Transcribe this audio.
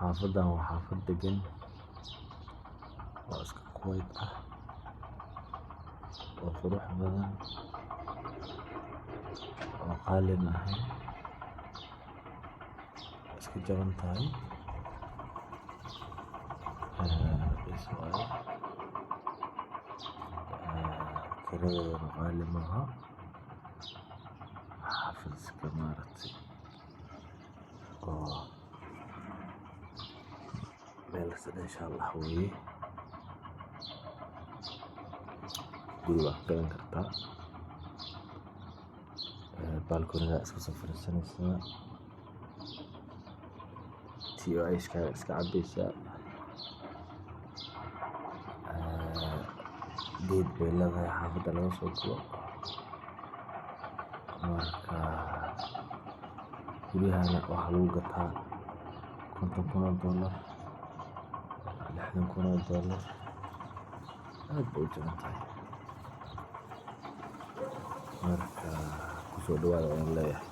xaafadan waa xaafad degan oo iska kuweyt ah oo qurux badan oo qaalin ahayn iska jaban tahay raqiis waaye kiradeedana qaali maaha xaafad iska maaragtay oo meel sida insha Allah weeye guri waa ka gadan kartaa balkoonida iska soo fariisanaysaa tii oo iska cabaysaa geed bay leedahay xaafadda laga soo galo marka guryahana waxaa lagu gataa $50,000 $60,000 aad bay u jaban tahay marka kusoo dhawaada ayaan leeyahay.